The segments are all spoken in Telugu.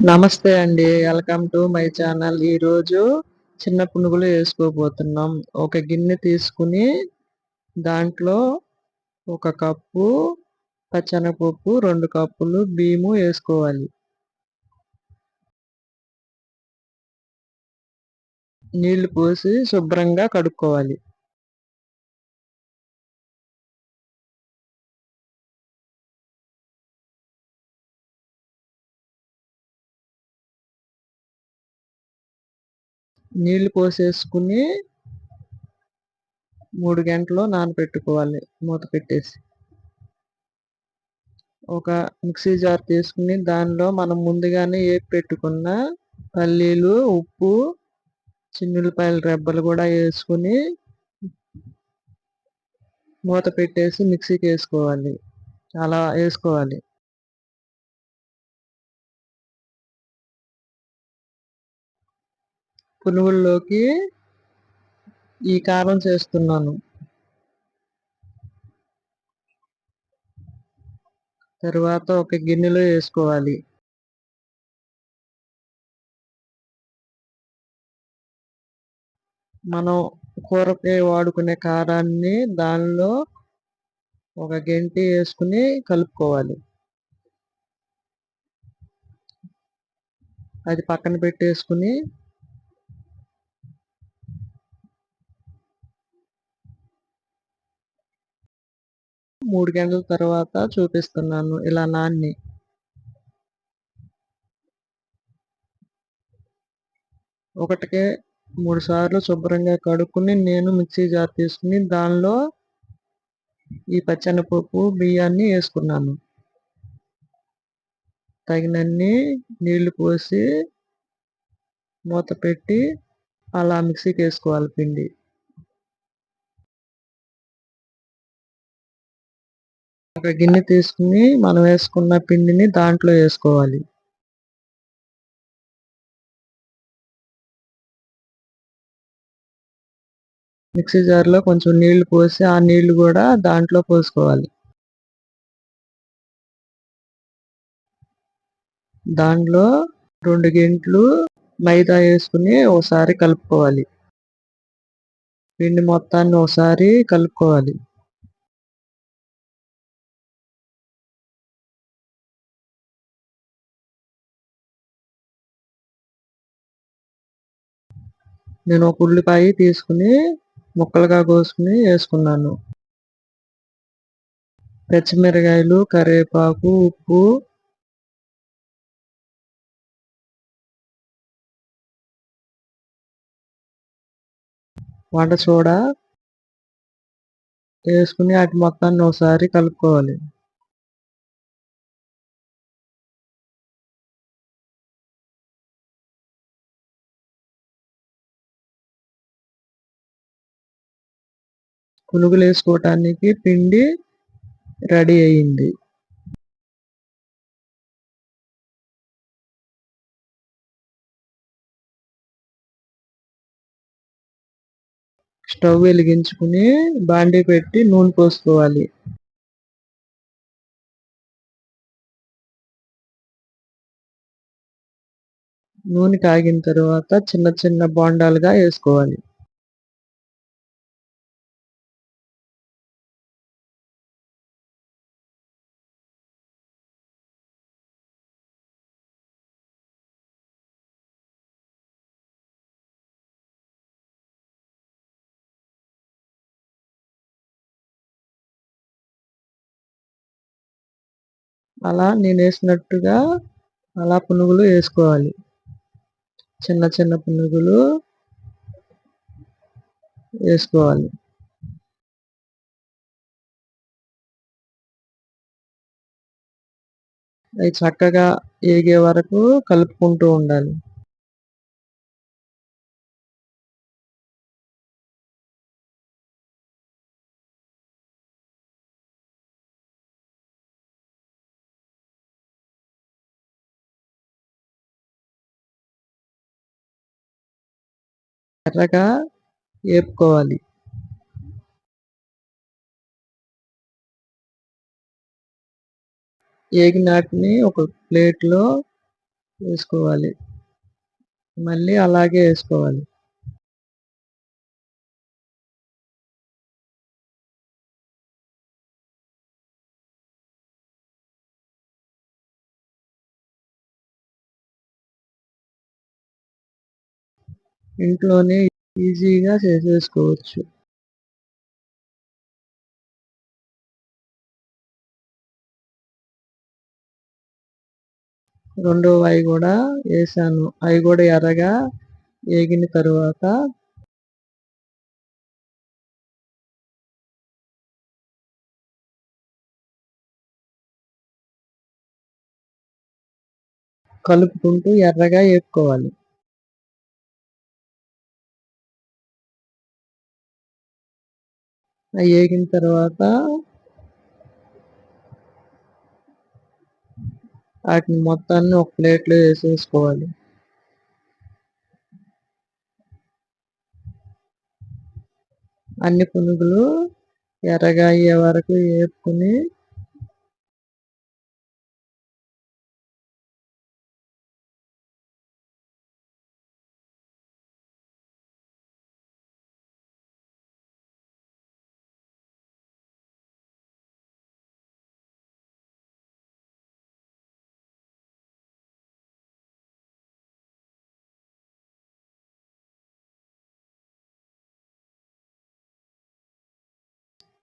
నమస్తే అండి. Welcome to my channel. ఈరోజు చిన్న పునుగులు వేసుకోబోతున్నాం. ఒక గిన్నె తీసుకుని దాంట్లో ఒక కప్పు పచ్చెనగపప్పు, 2 కప్పులు బియ్యము వేసుకోవాలి. నీళ్లు పోసి శుభ్రంగా కడుక్కోవాలి. నీళ్లు పోసేసుకుని 3 గంటలు నానబెట్టుకోవాలి మూత పెట్టేసి. ఒక మిక్సీ జార్ తీసుకుని దానిలో మనం ముందుగానే ఏపి పెట్టుకున్న పల్లీలు, ఉప్పు, చిన్నుల్లిపాయల రెబ్బలు కూడా వేసుకుని మూత పెట్టేసి మిక్సీకి వేసుకోవాలి. అలా వేసుకోవాలి. పునుగుల్లోకి ఈ కారం చేస్తున్నాను. తరువాత ఒక గిన్నెలో వేసుకోవాలి. మనం కూరకి వాడుకునే కారాన్ని దానిలో ఒక గెంటి వేసుకుని కలుపుకోవాలి. అది పక్కన పెట్టేసుకుని 3 గంటల తర్వాత చూపిస్తున్నాను ఇలా నాని. ఒకటికే 3 సార్లు శుభ్రంగా కడుక్కుని నేను మిక్సీ జార్ తీసుకుని దానిలో ఈ పచ్చెనగపప్పు, బియ్యాన్ని వేసుకున్నాను. తగినన్ని నీళ్లు పోసి మూత పెట్టి అలా మిక్సీకి వేసుకోవాలి పిండి. ఒక గిన్నె తీసుకుని మనం వేసుకున్న పిండిని దాంట్లో వేసుకోవాలి. మిక్సీ జార్లో కొంచెం నీళ్లు పోసి ఆ నీళ్లు కూడా దాంట్లో పోసుకోవాలి. దాంట్లో 2 గెంట్లు మైదా వేసుకుని ఒకసారి కలుపుకోవాలి. పిండి మొత్తాన్ని ఒకసారి కలుపుకోవాలి. నేను ఒక ఉల్లిపాయ తీసుకుని ముక్కలుగా కోసుకుని వేసుకున్నాను. పచ్చిమిరకాయలు, కరివేపాకు, ఉప్పు, వంట సోడా వేసుకుని వాటి మొత్తాన్ని ఒకసారి కలుపుకోవాలి. పునుగులు వేసుకోవటానికి పిండి రెడీ అయ్యింది. స్టవ్ వెలిగించుకుని బాండీ పెట్టి నూనె పోసుకోవాలి. నూనె కాగిన తర్వాత చిన్న చిన్న బోండాలుగా వేసుకోవాలి. అలా నేను వేసినట్టుగా అలా పునుగులు వేసుకోవాలి. చిన్న చిన్న పునుగులు వేసుకోవాలి. అవి చక్కగా ఏగే వరకు కలుపుకుంటూ ఉండాలి. ఎర్రగా వేపుకోవాలి. ఏగినాటిని ఒక ప్లేట్లో వేసుకోవాలి. మళ్ళీ అలాగే వేసుకోవాలి. ఇంట్లోనే ఈజీగా చేసేసుకోవచ్చు. రెండోవి గూడా ఏశాను. అవి గూడా ఎర్రగా ఏగిన తరువాత కలుపుకుంటూ ఎర్రగా ఏపుకోవాలి. అయి ఏగిన తర్వాత ఆటిని మొత్తాన్ని ఒక ప్లేట్‌లో ఏసేసుకోవాలి. అన్ని పునుగులు ఎర్రగా అయ్యే వరకు ఏపుకొని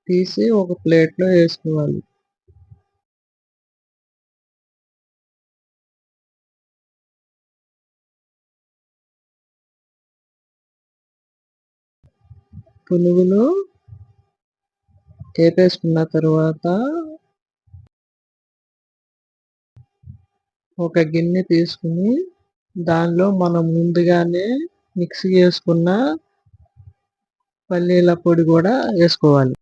తీసి ఒక ప్లేట్‌లో ఏసుకోవాలి. పునుగులు ఏపేసుకున్న తరువాత ఒక గిన్నె తీసుకొని దానిలో మనం ముందుగానే మిక్సీ చేసుకున్న పల్లీల పొడి గూడా ఏసుకోవాలి.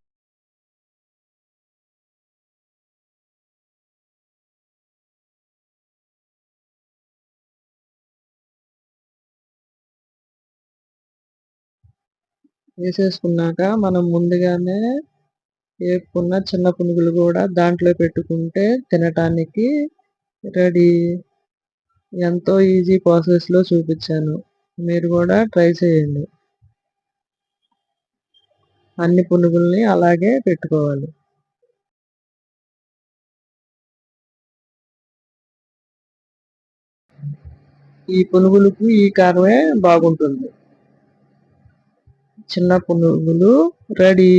ఏసేసుకున్నాక మనం ముందుగానే ఏపుకున్న చిన్న పునుగులు గూడా దాంట్లో పెట్టుకుంటే తినటానికి రెడీ. ఎంతో ఈజీ ప్రాసెస్‌లో చూపిచ్చాను. మీరు గూడా ట్రై చేయండి. అన్ని పునుగుల్ని అలాగే పెట్టుకోవాలి. ఈ పునుగులకు ఈ కారమే బాగుంటుంది. చిన్న పునుగులు రెడీ.